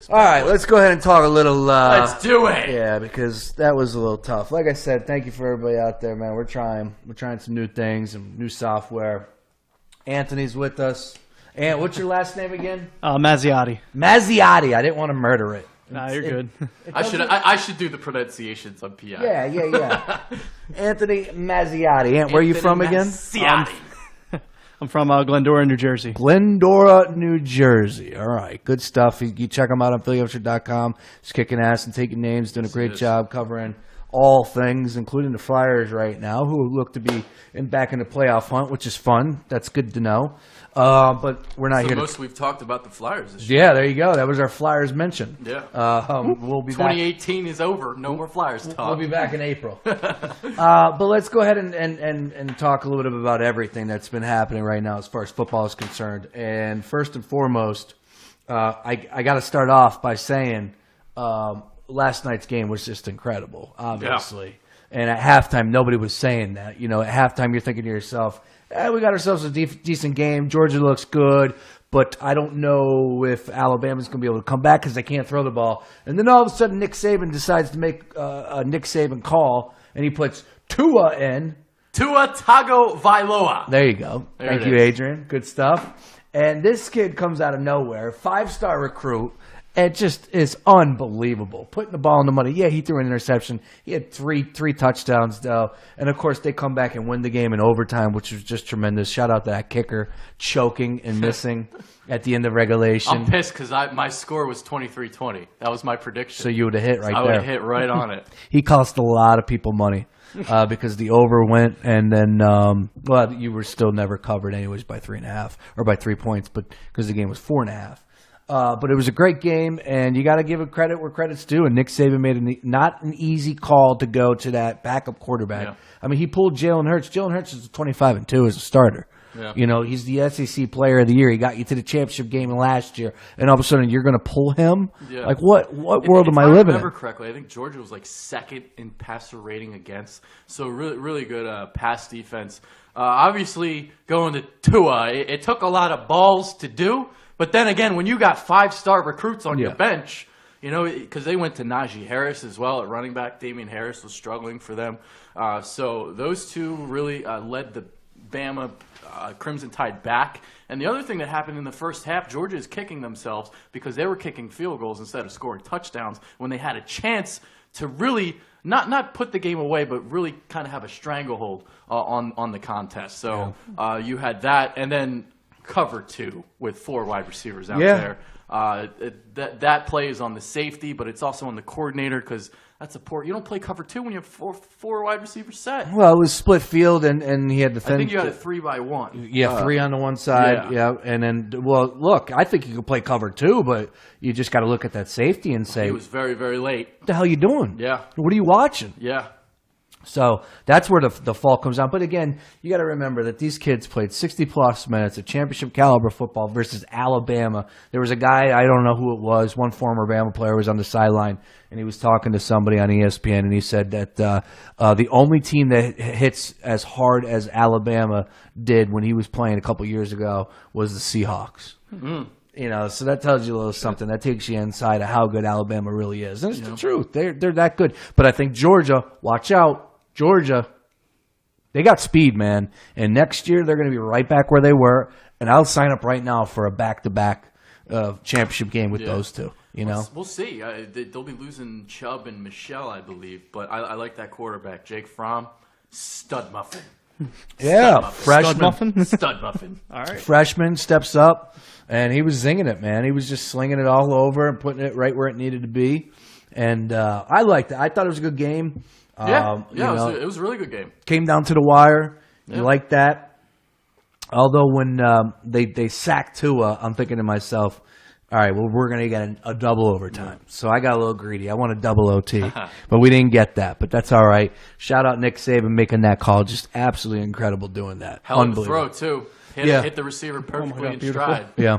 All right, let's go ahead and talk a little. Let's do it. Yeah, because that was a little tough. Like I said, thank you for everybody out there, man. We're trying some new things and new software. Anthony's with us. And what's your last name again? Mazziotti. Mazziotti. I didn't want to murder it. Nah, you're good. I should do the pronunciations on PI. Yeah. Anthony Mazziotti. Where are you from again? I'm from Glendora, New Jersey. Glendora, New Jersey. All right, good stuff. You check them out on PhillyUpshire.com. Just kicking ass and taking names, doing a great job covering all things, including the Flyers right now, who look to be back in the playoff hunt, which is fun. That's good to know. But we're not here. Most we've talked about the Flyers this year. Yeah, there you go. That was our Flyers mention. Yeah. We'll be 2018 is over. No more Flyers talk. We'll be back in April. But let's go ahead and talk a little bit about everything that's been happening right now as far as football is concerned. And first and foremost, I got to start off by saying last night's game was just incredible, obviously. Yeah. And at halftime, nobody was saying that. You know, at halftime, you're thinking to yourself, we got ourselves a decent game. Georgia looks good, but I don't know if Alabama's going to be able to come back because they can't throw the ball. And then all of a sudden, Nick Saban decides to make a Nick Saban call, and he puts Tua in. Tua Tagovailoa. There you go. Thank you, Adrian. Good stuff. And this kid comes out of nowhere, 5-star recruit. It just is unbelievable. Putting the ball in the money. Yeah, he threw an interception. He had three touchdowns, though. And, of course, they come back and win the game in overtime, which was just tremendous. Shout out to that kicker choking and missing at the end of regulation. I'm pissed because my score was 23-20. That was my prediction. So you would have hit right there. I would have hit right on it. He cost a lot of people money because the over went, and then, you were still never covered anyways by 3.5 or by 3 points, but because the game was 4.5. But it was a great game, and you got to give it credit where credit's due. And Nick Saban made not an easy call to go to that backup quarterback. Yeah. I mean, he pulled Jalen Hurts. Jalen Hurts is 25-2 as a starter. Yeah. You know, he's the SEC Player of the Year. He got you to the championship game last year, and all of a sudden you're going to pull him? Yeah. Like, what world am I living in? If I remember correctly, I think Georgia was like second in passer rating against. So really good pass defense. Obviously, going to Tua, it took a lot of balls to do. But then again, when you got 5-star recruits on your bench, you know, because they went to Najee Harris as well at running back. Damian Harris was struggling for them. So those two really led the Bama Crimson Tide back. And the other thing that happened in the first half, Georgia is kicking themselves because they were kicking field goals instead of scoring touchdowns when they had a chance to really not put the game away, but really kind of have a stranglehold on the contest. So you had that, and then cover 2 with 4 wide receivers out there. That play is on the safety, but it's also on the coordinator because that's a poor. You don't play cover 2 when you have four wide receivers set. Well, it was split field, and he had the. I think you had a 3-by-1. Yeah, 3 on the one side. Yeah, and then look, I think you could play cover 2, but you just got to look at that safety and say he was very, very late. What the hell are you doing? Yeah, what are you watching? Yeah. So that's where the fault comes down. But again, you got to remember that these kids played 60-plus minutes of championship caliber football versus Alabama. There was a guy, I don't know who it was, one former Bama player was on the sideline, and he was talking to somebody on ESPN, and he said that the only team that hits as hard as Alabama did when he was playing a couple years ago was the Seahawks. Mm-hmm. You know, so that tells you a little something. That takes you inside of how good Alabama really is. And it's the truth. They're that good. But I think Georgia, watch out. Georgia, they got speed, man. And next year, they're going to be right back where they were. And I'll sign up right now for a back-to-back championship game with those two. You know, we'll see. They'll be losing Chubb and Michelle, I believe. But I like that quarterback, Jake Fromm, stud muffin. Freshman. Stud muffin. All right. Freshman steps up, and he was zinging it, man. He was just slinging it all over and putting it right where it needed to be. And I liked it. I thought it was a good game. It was a really good game. Came down to the wire. You like that? Although when they sacked Tua, I'm thinking to myself, all right, well, we're going to get a double overtime. So I got a little greedy. I want a double OT, but we didn't get that. But that's all right. Shout out Nick Saban making that call. Just absolutely incredible doing that. Hell of a throw, too. Hit the receiver perfectly in stride. Yeah,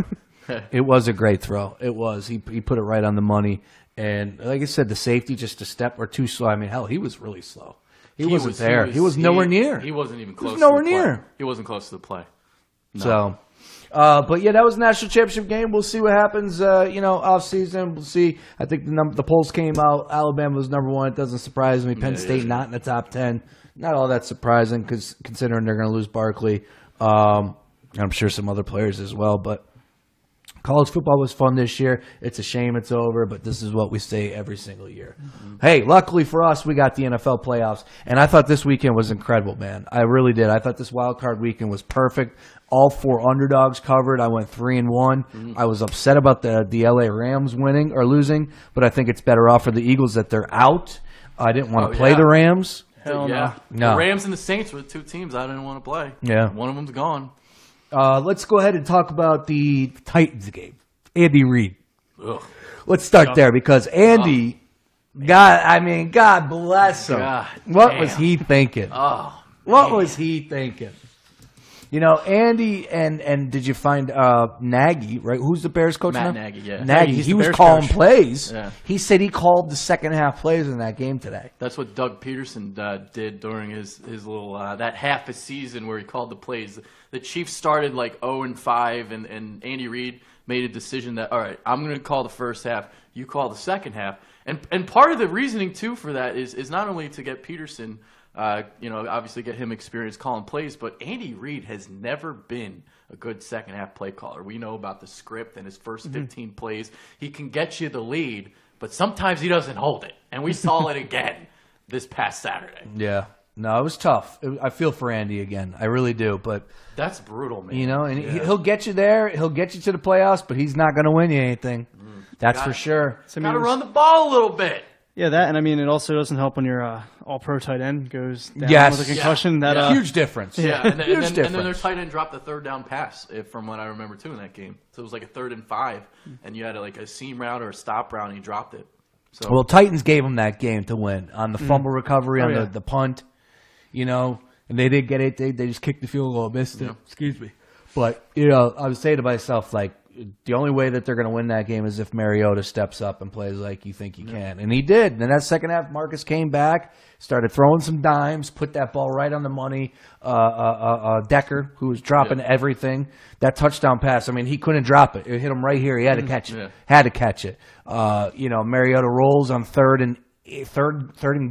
it was a great throw. It was. He put it right on the money. And like I said, the safety just a step or two slow. I mean, hell, he was really slow. He wasn't there. He was nowhere near. He wasn't even close. He was nowhere near. He wasn't close to the play. No. So But yeah, that was a national championship game. We'll see what happens. Off season, we'll see. I think the polls came out. Alabama was number 1. It doesn't surprise me. Penn State not in the top 10. Not all that surprising because considering they're going to lose Barkley. I'm sure some other players as well. But college football was fun this year. It's a shame it's over, but this is what we say every single year. Mm-hmm. Hey, luckily for us, we got the NFL playoffs, and I thought this weekend was incredible, man. I really did. I thought this wild card weekend was perfect. All 4 underdogs covered. I went 3-1. Mm-hmm. I was upset about the LA Rams winning or losing, but I think it's better off for the Eagles that they're out. I didn't want to play the Rams. Hell no. No. The Rams and the Saints were the 2 teams I didn't want to play. Yeah. One of them's gone. Let's go ahead and talk about the Titans game. Andy Reid. Ugh. Let's start there because Andy, God bless him. God What damn. was he thinking? Oh, What was he thinking? Andy and did you find Nagy, right? Who's the Bears coach Matt now? Nagy, yeah. Nagy. He's He the was Bears calling coach. plays. Yeah. He said he called the second half plays in that game today. That's what Doug Peterson did during his little that half a season where he called the plays. The Chiefs started like 0-5, and Andy Reid made a decision that, all right, I'm going to call the first half, you call the second half. And part of the reasoning, too, for that is not only to get Peterson, obviously get him experience calling plays, but Andy Reid has never been a good second half play caller. We know about the script and his first 15 plays. He can get you the lead, but sometimes he doesn't hold it. And we saw it again this past Saturday. Yeah. No, it was tough. I feel for Andy again. I really do. But, That's brutal, man. he'll get you there. He'll get you to the playoffs, but he's not going to win you anything. That's for sure. So, Got to run the ball a little bit. Yeah, that, and it also doesn't help when your all-pro tight end goes down Yes. with a concussion. Yeah. That Huge difference. Yeah, and then, Huge and then their difference. tight end dropped the third down pass, from what I remember, too, in that game. So it was like a 3rd and 5, and you had like a seam route or a stop route, and he dropped it. So Well, Titans gave him that game to win on the fumble recovery, on yeah. the punt, and they did get it. They just kicked the field goal, missed it. Excuse me. But, I was saying to myself, like, the only way that they're going to win that game is if Mariota steps up and plays like you think he can. And he did. And in that second half, Marcus came back, started throwing some dimes, put that ball right on the money. Decker, who was dropping everything, that touchdown pass, he couldn't drop it. It hit him right here. He had to catch it. Yeah. Had to catch it. Mariota rolls on third and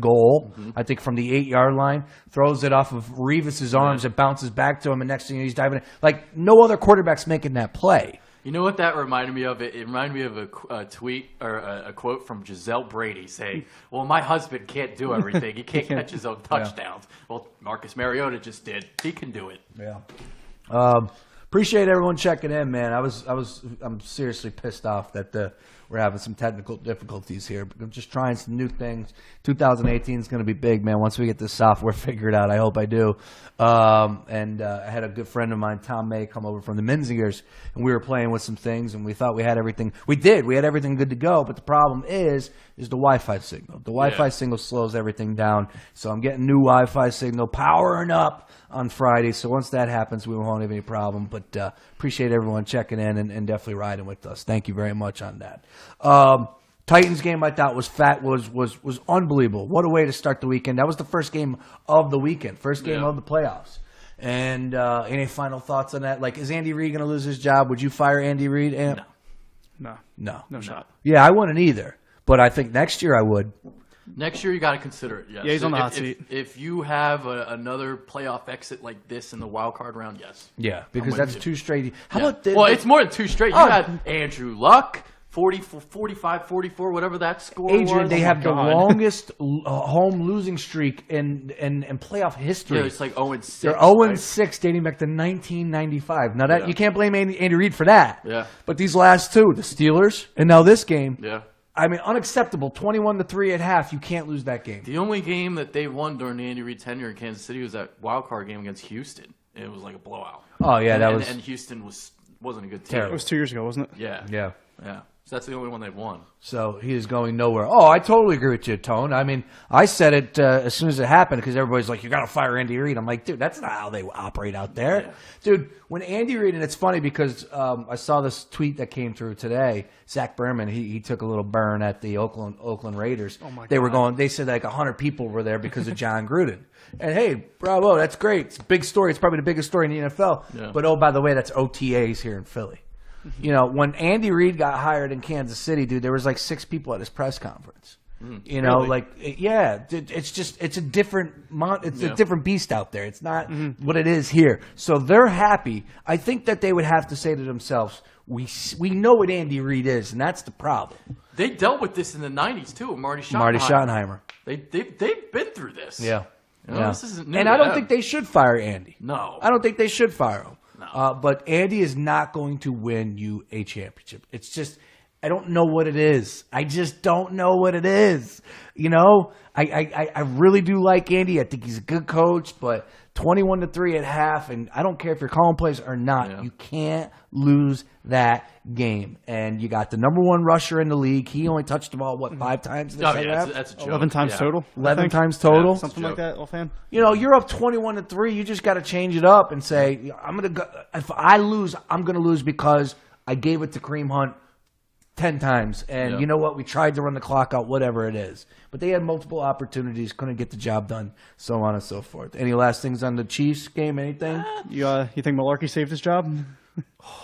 goal, I think from the 8-yard line, throws it off of Revis's arms, it bounces back to him, and next thing he's diving in. Like, no other quarterback's making that play. You know what that reminded me of? It reminded me of a tweet or a quote from Giselle Brady saying, well, my husband can't do everything. He can't catch his own touchdowns. Well, Marcus Mariota just did. He can do it. Yeah. Appreciate everyone checking in, man. I'm seriously pissed off that we're having some technical difficulties here. But I'm just trying some new things. 2018 is going to be big, man. Once we get this software figured out, I hope I do. I had a good friend of mine, Tom May, come over from the Menzingers, and we were playing with some things, and we thought we had everything. We did. We had everything good to go, but the problem is the Wi-Fi signal. The Wi-Fi signal slows everything down, so I'm getting new Wi-Fi signal, powering up on Friday. So once that happens, we won't have any problem. But appreciate everyone checking in and definitely riding with us. Thank you very much on that. Titans game I thought was unbelievable. What a way to start the weekend. That was the first game of the weekend, first game of the playoffs. And any final thoughts on that? Like, is Andy Reid going to lose his job? Would you fire Andy Reid? No shot. Yeah, I wouldn't either. But I think next year I would. Next year, you got to consider it. Yes. Yeah, he's on the hot seat. If you have another playoff exit like this in the wild card round, yes. Yeah, because with that's you. 2 straight. How Yeah. about this? Well, it's more than 2 straight. You Oh. had Andrew Luck, 45, 44, whatever that score Adrian, was. they have the God. longest home losing streak in playoff history. Yeah, it's like 0-6. They're 0-6 dating back to 1995. Now that you can't blame Andy Reid for that. Yeah. But these last 2, the Steelers, and now this game. Yeah. Unacceptable. 21-3 at half. You can't lose that game. The only game that they won during the Andy Reid tenure in Kansas City was that wild card game against Houston. It was like a blowout. Oh yeah, and, that and, was and Houston wasn't a good team. Terrible. It was 2 years ago, wasn't it? Yeah. yeah. Yeah. So that's the only one they've won. So he is going nowhere. Oh, I totally agree with you, Tone. I mean, I said it as soon as it happened because everybody's like, you got to fire Andy Reid. I'm like, dude, that's not how they operate out there. Yeah. Dude, when Andy Reid, and it's funny because I saw this tweet that came through today. Zach Berman, he took a little burn at the Oakland Raiders. Oh, my They were God. going, they said like 100 people were there because of John Gruden. And hey, bravo, that's great. It's a big story. It's probably the biggest story in the NFL. Yeah. But oh, by the way, that's OTAs here in Philly. You know, when Andy Reid got hired in Kansas City, dude, there was like 6 people at his press conference. You know, really? it's a different it's Yeah. a different beast out there. It's not what it is here. So they're happy. I think that they would have to say to themselves, we know what Andy Reid is, and that's the problem. They dealt with this in the 90s, too, with Marty Schottenheimer. Marty Schottenheimer. They've been through this. Yeah. You know, this isn't new And to I don't them. think they should fire Andy. No. I don't think they should fire him. No. But Andy is not going to win you a championship. It's just, I don't know what it is. I just don't know what it is. You know, I really do like Andy. I think he's a good coach, but 21-3 at half, and I don't care if you're calling plays or not. Yeah. You can't lose that game. And you got the number 1 rusher in the league. He only touched the ball, 5 times in the Oh, second yeah, half? that's a joke. 11 times Yeah. total. I 11 think. times total? Yeah, Something Joke. like that, offhand. You know, you're up 21-3. You just got to change it up and say, I'm gonna go. If I lose, I'm gonna lose because I gave it to Kareem Hunt 10 times, and Yeah. you know what? We tried to run the clock out, whatever it is. But they had multiple opportunities, couldn't get the job done, so on and so forth. Any last things on the Chiefs game? Anything? You think Malarkey saved his job?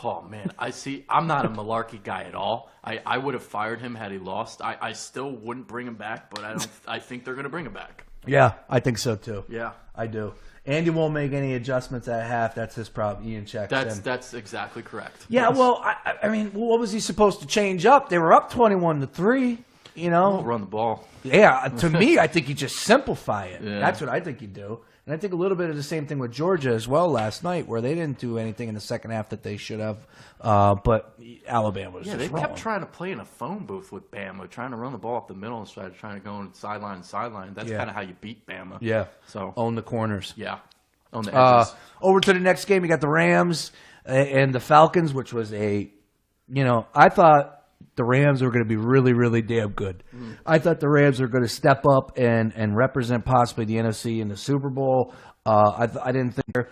Oh, man. I'm not a Malarkey guy at all. I would have fired him had he lost. I still wouldn't bring him back, but I think they're going to bring him back. Yeah, I think so too. Yeah. I do. Andy won't make any adjustments at half. That's his problem. Ian checks in. That's exactly correct. Yeah, well, I mean, what was he supposed to change up? They were up 21-3. You know, Run the ball. yeah. To me, I think you just simplify it. Yeah. That's what I think you do. And I think a little bit of the same thing with Georgia as well last night, where they didn't do anything in the second half that they should have. But Alabama was Yeah, just they wrong. kept trying to play in a phone booth with Bama, trying to run the ball up the middle instead of trying to go on sideline to sideline. That's Yeah. kind of how you beat Bama. Yeah. So, Own the corners. yeah. On the edges. Over to the next game, you got the Rams and the Falcons, which was I thought the Rams were going to be really, really damn good. I thought the Rams were going to step up and represent possibly the NFC in the Super Bowl. I didn't think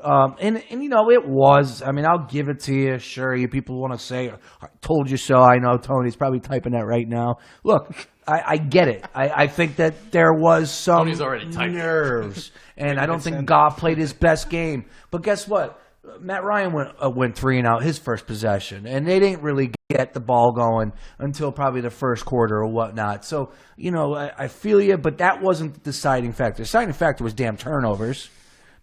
and it was. I mean, I'll give it to you. Sure, you people want to say, I told you so. I know Tony's probably typing that right now. Look, I get it. I think that there was some Tony's already typing. nerves. And I don't think Goff played his best game. But guess what? Matt Ryan went 3 and out his first possession, and they didn't really get the ball going until probably the first quarter or whatnot. So, I feel you, but that wasn't the deciding factor. The deciding factor was damn turnovers.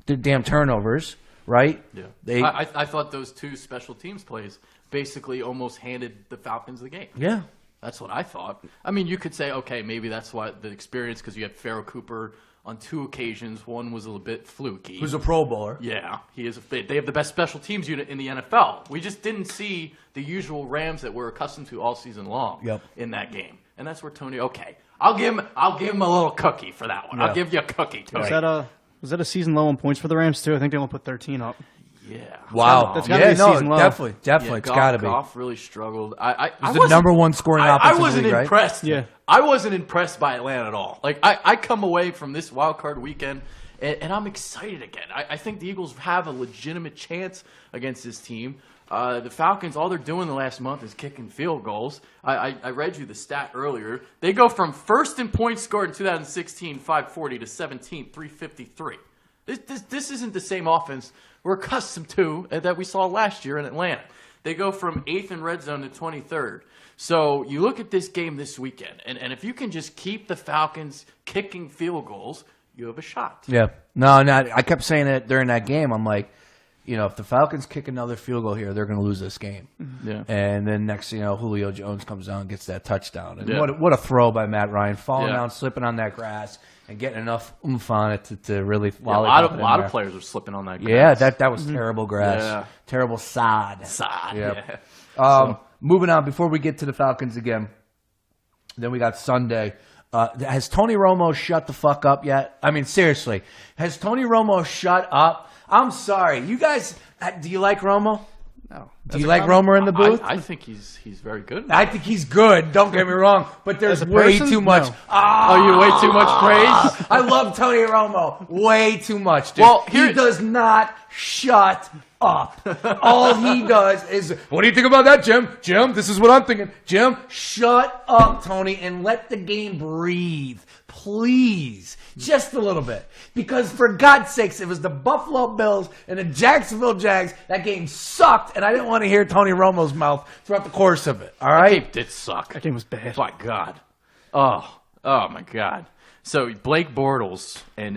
The damn turnovers, right? Yeah. I thought those 2 special teams plays basically almost handed the Falcons the game. Yeah. That's what I thought. I mean, you could say, okay, maybe that's why the experience, because you had Pharaoh Cooper on 2 occasions. One was a little bit fluky. Who's a Pro Bowler. Yeah, he is. They have the best special teams unit in the NFL. We just didn't see the usual Rams that we're accustomed to all season long in that game, and that's where Tony. Okay, I'll give him a little cookie for that one. Yeah. I'll give you a cookie, Tony. Was that a season low in points for the Rams too? I think they only put 13 up. Yeah. Wow. That's gotta be a season low. Definitely. Yeah, It's got to be. Goff really struggled. I He's the wasn't- number 1 scoring I offensive wasn't league, right? impressed. Yeah. I wasn't impressed by Atlanta at all. Like I come away from this wild card weekend and I'm excited again. I think the Eagles have a legitimate chance against this team. The Falcons, all they're doing the last month is kicking field goals. I read you the stat earlier. They go from first in points scored in 2016, 540, to 17th, 353. This isn't the same offense we're accustomed to that we saw last year in Atlanta. They go from 8th in red zone to 23rd. So you look at this game this weekend, and if you can just keep the Falcons kicking field goals, you have a shot. Yeah. No, I kept saying it during that game. I'm like, if the Falcons kick another field goal here, they're going to lose this game. Yeah. And then next, Julio Jones comes down and gets that touchdown. And Yeah. what a throw by Matt Ryan, falling Yeah. down, slipping on that grass, and getting enough oomph on it to really Yeah, a lot lollipop of players are slipping on that grass. Yeah, that was terrible grass. Yeah. Terrible sod. Sod, Yep. yeah. Moving on, before we get to the Falcons again, then we got Sunday. Has Tony Romo shut the fuck up yet? I mean, seriously. Has Tony Romo shut up? I'm sorry. You guys, do you like Romo? No. Do you like Romer in the booth? I think he's very good. I think he's good. Don't get me wrong, but there's As a way person? too much. No. Oh, you way too much praise. I love Tony Romo way too much, dude. Well, he does not shut up. All he does is, what do you think about that, Jim? Jim, this is what I'm thinking. Jim, shut up, Tony, and let the game breathe. Please. Just a little bit. Because for God's sakes, it was the Buffalo Bills and the Jacksonville Jags. That game sucked, and I didn't want to hear Tony Romo's mouth throughout the course of it. All right? It did suck. That game was bad. My God. Oh my God. So Blake Bortles and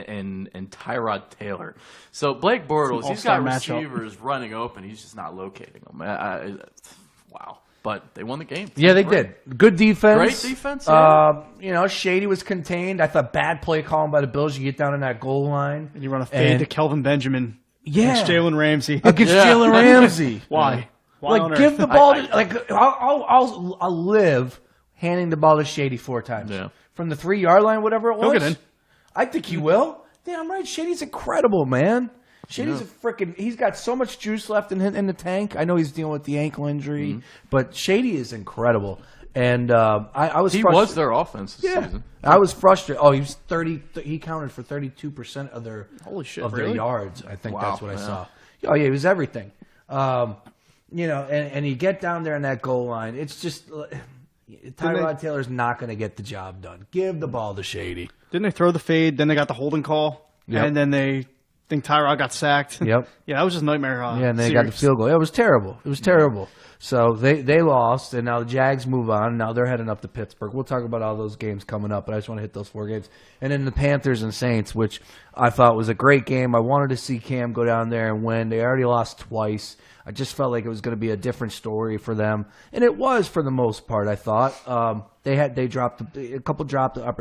Tyrod Taylor. So Blake Bortles, he's got all-star matchup. receivers running open. He's just not locating them. Wow. But they won the game. Yeah, they Great. did. Good defense. Great defense, yeah. Shady was contained. I thought bad play calling by the Bills. You get down in that goal line. And you run a fade to Kelvin Benjamin. Yeah. Against Jalen Ramsey. Against Yeah. Jalen Ramsey. Why? Why on Like, give earth? the ball. I'll live handing the ball to Shady 4 times. Yeah. From the 3-yard line, whatever it was. He'll get in. I think he will. Damn right. Shady's incredible, man. Shady's a freaking. He's got so much juice left in the tank. I know he's dealing with the ankle injury, but Shady is incredible. And I was. He frustrated. was their offense this Yeah, season. I was frustrated. Oh, he was 30. He counted for 32% of their Shit, of their really? yards. I think Wow, that's what I yeah. saw. Oh yeah, he was everything. And you get down there in that goal line. It's just Tyrod Taylor's not going to get the job done. Give the ball to Shady. Didn't they throw the fade? Then they got the holding call. Yep. And then they think Tyrod got sacked. Yep. Yeah, that was just nightmare. Yeah, and they got the field goal. It was terrible. It was terrible. So they lost, and now the Jags move on. Now they're heading up to Pittsburgh. We'll talk about all those games coming up, but I just want to hit those 4 games. And then the Panthers and Saints, which I thought was a great game. I wanted to see Cam go down there and win. They already lost twice. I just felt like it was going to be a different story for them, and it was for the most part. I thought they dropped a couple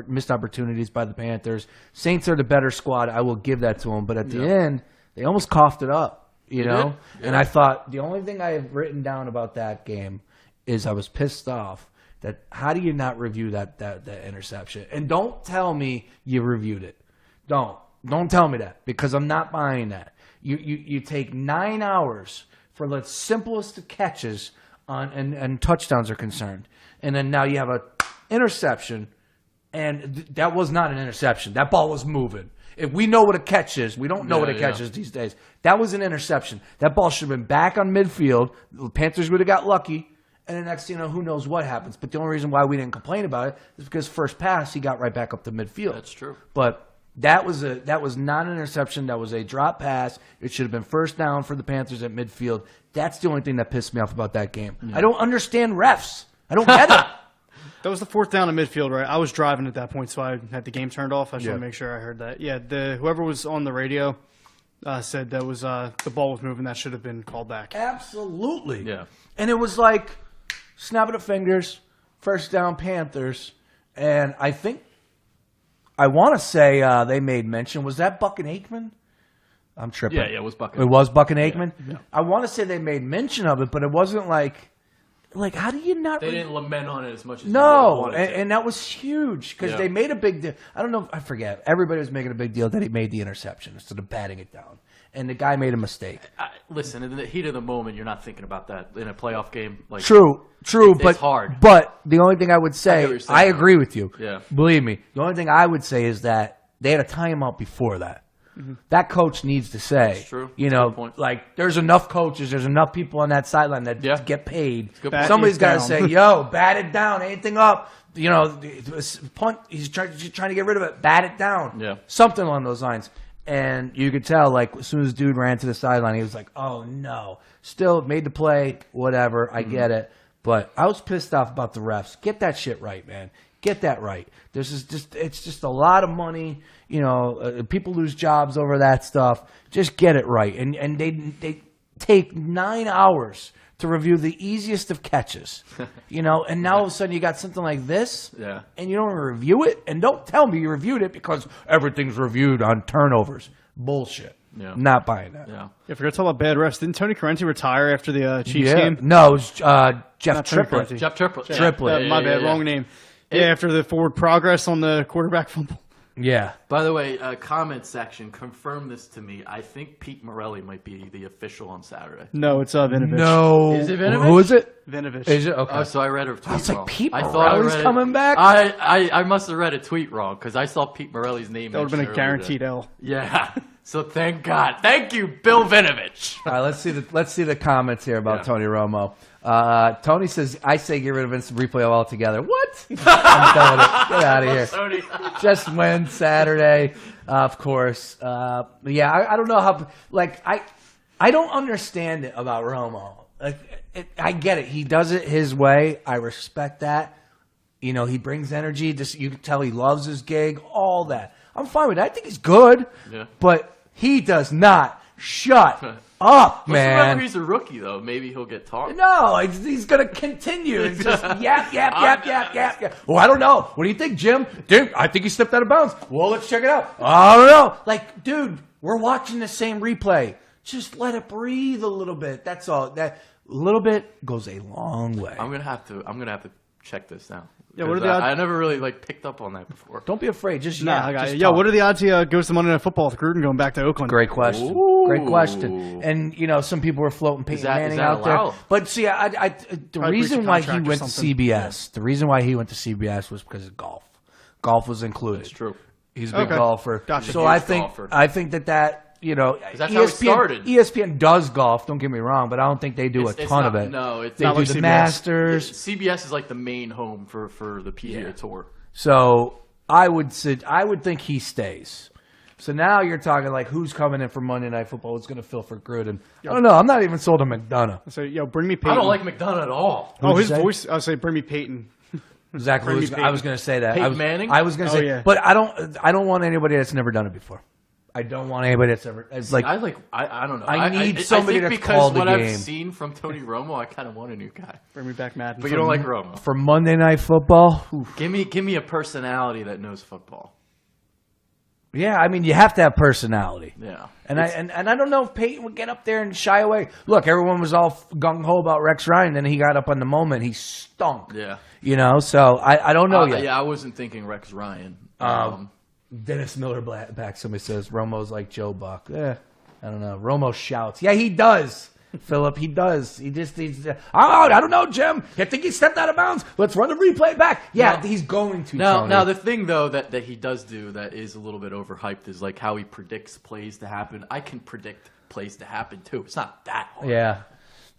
missed opportunities by the Panthers. Saints are the better squad. I will give that to them, but at the end, they almost coughed it up. You know, did? and I thought the only thing I have written down about that game is I was pissed off that how do you not review that interception? And don't tell me you reviewed it. Don't tell me that, because I'm not buying that. You take 9 hours for the simplest of catches and touchdowns are concerned, and then now you have a interception, and that was not an interception. That ball was moving. If we know what a catch is, we don't know what a catch is these days. That was an interception. That ball should have been back on midfield. The Panthers would have got lucky, and the next thing you know, who knows what happens. But the only reason why we didn't complain about it is because first pass, he got right back up to midfield. That's true. But that was not an interception. That was a drop pass. It should have been first down for the Panthers at midfield. That's the only thing that pissed me off about that game. Yeah. I don't understand refs. I don't get it. That was the 4th down in midfield, right? I was driving at that point, so I had the game turned off. I just want to make sure I heard that. Yeah, whoever was on the radio said that was the ball was moving. That should have been called back. Absolutely. Yeah. And it was like snapping of fingers, first down Panthers, and I want to say they made mention. Was that Buck and Aikman? I'm tripping. Yeah, it was Buck. It was Buck and Aikman? Yeah. I want to say they made mention of it, but it wasn't like how do you not? They didn't lament on it as much as No, wanted to. and that was huge because Yeah. they made a big deal. I don't know. I forget. Everybody was making a big deal that he made the interception instead of batting it down, and the guy made a mistake. Listen, in the heat of the moment, you're not thinking about that in a playoff game. Like True, it's but hard. But the only thing I would I say, get what you're saying. I agree with you. Yeah. Believe me. The only thing I would say is that they had a timeout before that. That coach needs to say, That's true. you That's a know, good point. like there's enough coaches, there's enough people on that sideline that Yeah. get paid. good point. Somebody's got to Bat say, down. "Yo, bat it down, anything up." You know, punt. He's trying to get rid of it. Bat it down. Yeah. Something along those lines. And you could tell, like, as soon as dude ran to the sideline, he was like, "Oh no!" Still made the play. Whatever, I get it. But I was pissed off about the refs. Get that shit right, man. Get that right. It's just a lot of money. You know, people lose jobs over that stuff. Just get it right. And they take 9 hours to review the easiest of catches. You know, and now all of a sudden you got something like this. Yeah. And you don't review it. And don't tell me you reviewed it because everything's reviewed on turnovers. Bullshit. Yeah. Not buying that. Yeah. If we're going to talk about bad refs, didn't Tony Correnti retire after the Chiefs Yeah. game? No, it was Jeff Not Tony Triplett. Corenti. Jeff Triplett. Triplett. My bad, wrong name. Yeah, after the forward progress on the quarterback fumble. Yeah. By the way, comment section, confirm this to me. I think Pete Morelli might be the official on Saturday. No, it's Vinovich. No. Is it Vinovich? Who is it? Vinovich. Is it? Okay. Oh, so I read a tweet I was like, wrong. Pete I thought I Morelli's read it- coming back? I must have read a tweet wrong because I saw Pete Morelli's name. That would have been a mentioned earlier guaranteed today. L. Yeah. So thank God. Thank you, Bill Vinovich. All right, let's see the comments here about Yeah. Tony Romo. Tony says, "I say get rid of instant replay altogether." What? I'm done with it. Get out of here. Tony. Just win Saturday, of course. Yeah, I don't know how. Like I don't understand it about Romo. Like I get it. He does it his way. I respect that. You know, he brings energy. Just you can tell he loves his gig. All that. I'm fine with that. I think he's good. Yeah. But he does not shut up, man. Remember, he's a rookie, though. Maybe he'll get taught. No, he's going to continue and just yap. Well, I don't know. What do you think, Jim? Dude, I think he stepped out of bounds. Well, let's check it out. I don't know. Like, dude, we're watching the same replay. Just let it breathe a little bit. That's all. That little bit goes a long way. I'm gonna have to check this now. Yeah, what are the 'Cause odds- I never really picked up on that before. Don't be afraid. Just Nah, yap. I got Just it. Yo, talk. what are the odds he goes to Monday Night Football with Gruden going back to Oakland? Great question. Ooh. Great question. And you know, some people were floating Peyton that- is Manning that out there. allowed? But see, the Probably reason breach a why he contract or went to something. CBS, the reason why he went to CBS was because of golf. Golf was included. It's true. He's a big Okay. golfer. Gotcha. So Huge I think golfer. that you know, that's how it started. ESPN does golf. Don't get me wrong, but I don't think they do It's a ton not- of it. no, it's they not do like the CBS. Masters. CBS is like the main home for the PGA Tour. So I would think he stays. So now you're talking like who's coming in for Monday Night Football? Who's going to fill for Gruden? I don't know. I'm not even sold on McDonough. So, yo, bring me Peyton. I don't like McDonough at all. Oh, Who'd his you say? voice. I'll say, bring me Peyton. Zach Bring me Lewis. Peyton. I was going to say that. Peyton Manning? I was going to Oh, say, yeah. but I don't want anybody that's never done it before. I don't want anybody that's ever. It's like I don't know. I need somebody think to because call the what game. I've seen from Tony Romo, I kind of want a new guy. Bring me back Madden. But you don't like Romo. for Monday Night Football. Oof. Give me a personality that knows football. Yeah, I mean you have to have personality. Yeah. And I don't know if Peyton would get up there and shy away. Look, everyone was all gung ho about Rex Ryan. Then he got up on the moment. He stunk. Yeah. You know, so I don't know yet. Yeah, I wasn't thinking Rex Ryan. Dennis Miller back. Somebody says Romo's like Joe Buck. I don't know. Romo shouts. Yeah, he does. Philip, he does. He just needs to. Oh, I don't know, Jim. I think he stepped out of bounds. Let's run the replay back. Yeah, No. he's going to. Now, Tony. now the thing though that he does do that is a little bit overhyped is like how he predicts plays to happen. I can predict plays to happen too. It's not that hard. Yeah.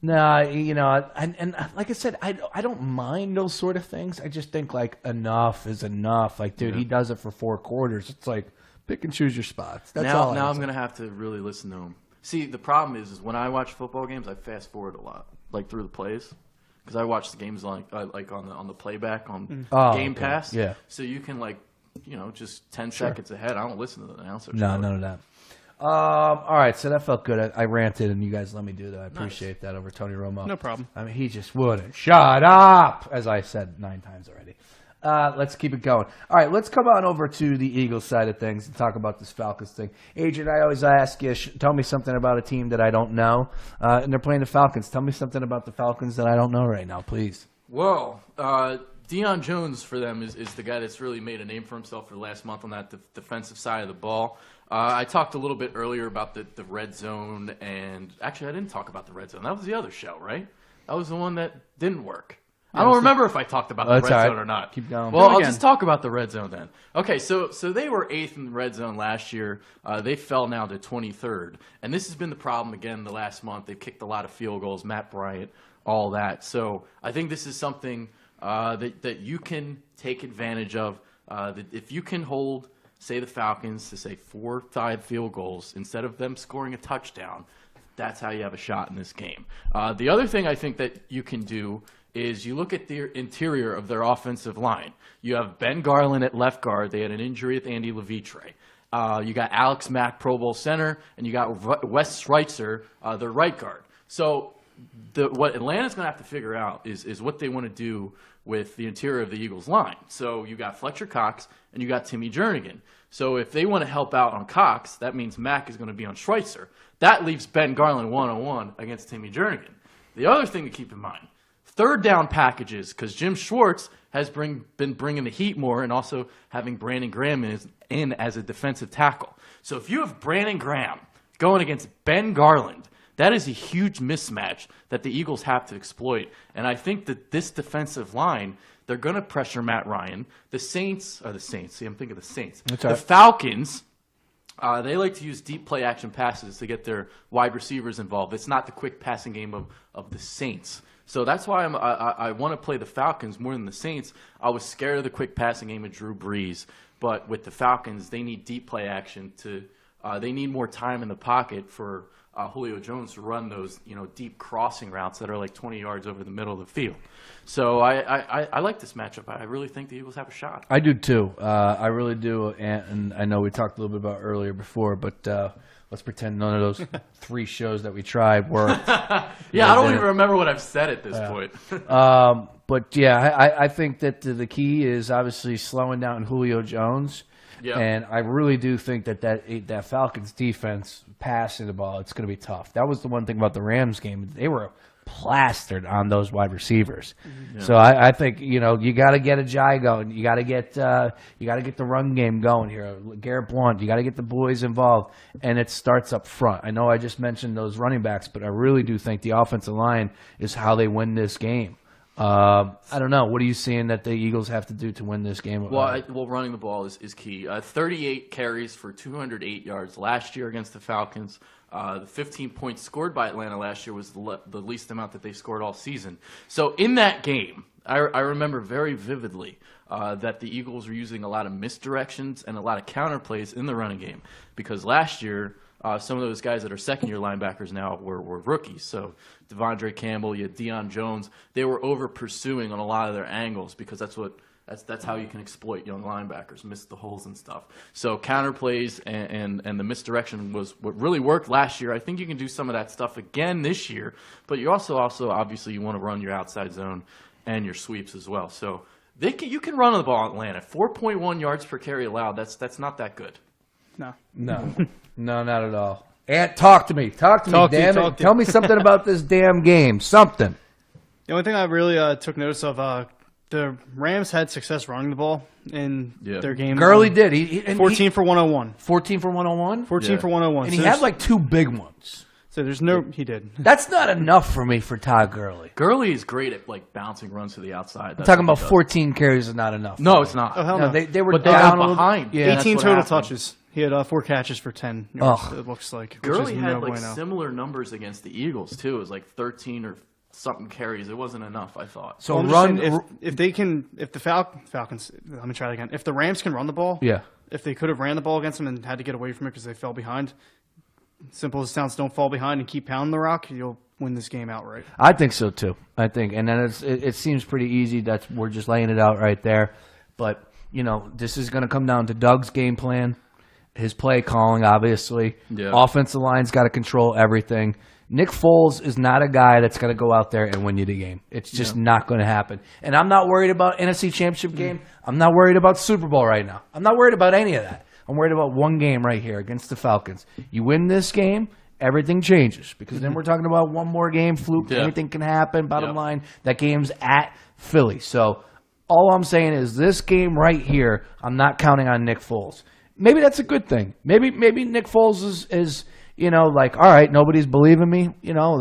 No, you know, and like I said, I don't mind those sort of things. I just think like enough is enough. Like, dude, he does it for 4 quarters. It's like pick and choose your spots. That's all. Now I'm gonna have to really listen to him. See, the problem is when I watch football games, I fast forward a lot, like through the plays, because I watch the games like on the playback on Game okay. Pass. Yeah. So you can just 10 seconds ahead. I don't listen to the announcer. No, none of that. All right, so that felt good. I ranted, and you guys let me do that. I appreciate that over Tony Romo. No problem. I mean, he just wouldn't shut up, as I said 9 times already. Let's keep it going. All right, let's come on over to the Eagles side of things and talk about this Falcons thing. Adrian, I always ask you, tell me something about a team that I don't know, and they're playing the Falcons. Tell me something about the Falcons that I don't know right now, please. Well, Deion Jones for them is the guy that's really made a name for himself for the last month on that defensive side of the ball. I talked a little bit earlier about the red zone, and actually I didn't talk about the red zone. That was the other show, right? That was the one that didn't work. I don't remember if I talked about the That's red all right. zone or not. Keep going. Well, Go I'll again. just talk about the red zone then. Okay, so they were 8th in the red zone last year. They fell now to 23rd. And this has been the problem again the last month. They've kicked a lot of field goals, Matt Bryant, all that. So I think this is something that you can take advantage of. That if you can hold, say, the Falcons to, say, 4 or 5 field goals instead of them scoring a touchdown, that's how you have a shot in this game. The other thing I think that you can do is you look at the interior of their offensive line. You have Ben Garland at left guard. They had an injury with Andy Levitre. You got Alex Mack, Pro Bowl center, and you got Wes Schweitzer, the right guard. So what Atlanta's going to have to figure out is what they want to do with the interior of the Eagles line. So you got Fletcher Cox and you got Timmy Jernigan. So if they want to help out on Cox, that means Mack is going to be on Schweitzer. That leaves Ben Garland 1-on-1 against Timmy Jernigan. The other thing to keep in mind, 3rd down packages, because Jim Schwartz has been bringing the heat more and also having Brandon Graham in as a defensive tackle. So if you have Brandon Graham going against Ben Garland, that is a huge mismatch that the Eagles have to exploit. And I think that this defensive line, they're going to pressure Matt Ryan. The Saints. See, I'm thinking of the Saints. That's the right. Falcons, they like to use deep play action passes to get their wide receivers involved. It's not the quick passing game of the Saints. So that's why I want to play the Falcons more than the Saints. I was scared of the quick passing game of Drew Brees. But with the Falcons, they need deep play action they need more time in the pocket for Julio Jones to run those deep crossing routes that are like 20 yards over the middle of the field. So I like this matchup. I really think the Eagles have a shot. I do too. I really do. And I know we talked a little bit about earlier before, but let's pretend none of those 3 shows that we tried worked. Yeah, I don't even remember what I've said at this point. But yeah, I think that the key is obviously slowing down Julio Jones. Yeah. And I really do think that Falcons defense passing the ball, it's going to be tough. That was the one thing about the Rams game. They were plastered on those wide receivers. Yeah. So I think you got to get Ajayi going. You got to get the run game going here. Garrett Blount, you got to get the boys involved, and it starts up front. I know I just mentioned those running backs, but I really do think the offensive line is how they win this game. I don't know. What are you seeing that the Eagles have to do to win this game? Well, running the ball is key. 38 carries for 208 yards last year against the Falcons. The 15 points scored by Atlanta last year was the least amount that they scored all season. So in that game, I remember very vividly that the Eagles were using a lot of misdirections and a lot of counter plays in the running game because last year some of those guys that are second-year linebackers now were rookies. So Devondre Campbell, you had Deion Jones. They were over-pursuing on a lot of their angles because that's how you can exploit young linebackers, miss the holes and stuff. So counter plays and the misdirection was what really worked last year. I think you can do some of that stuff again this year, but you also obviously you want to run your outside zone and your sweeps as well. So you can run on the ball in Atlanta. 4.1 yards per carry allowed. That's not that good. No, not at all. Ant, talk to me. Damn it. Tell me something about this damn game. Something. The only thing I really took notice of, the Rams had success running the ball in their game. Gurley did. He 14 for 101. 14 for 101? 14 for 101. And he had like 2 big ones. So he did. That's not enough for me for Todd Gurley. Gurley is great at like bouncing runs to the outside. I'm talking about 14 carries is not enough. No, it's not. Oh, hell no. They were but down they got behind. Yeah, 18 total touches. He had 4 catches for 10 yards, it looks like. Gurley had similar numbers against the Eagles, too. It was like 13 or something carries. It wasn't enough, I thought. So if the Falcons, let me try it again. If the Rams can run the ball, if they could have ran the ball against them and had to get away from it because they fell behind, simple as it sounds, don't fall behind and keep pounding the rock, you'll win this game outright. I think so, too. And then it seems pretty easy. We're just laying it out right there. But, this is going to come down to Doug's game plan. His play calling, obviously. Yeah. Offensive line's got to control everything. Nick Foles is not a guy that's going to go out there and win you the game. It's just not going to happen. And I'm not worried about NFC Championship game. I'm not worried about Super Bowl right now. I'm not worried about any of that. I'm worried about one game right here against the Falcons. You win this game, everything changes. Because then we're talking about one more game, fluke. Yeah. Anything can happen. Bottom line, that game's at Philly. So all I'm saying is this game right here, I'm not counting on Nick Foles. Maybe that's a good thing. Maybe Nick Foles is like, all right, nobody's believing me. No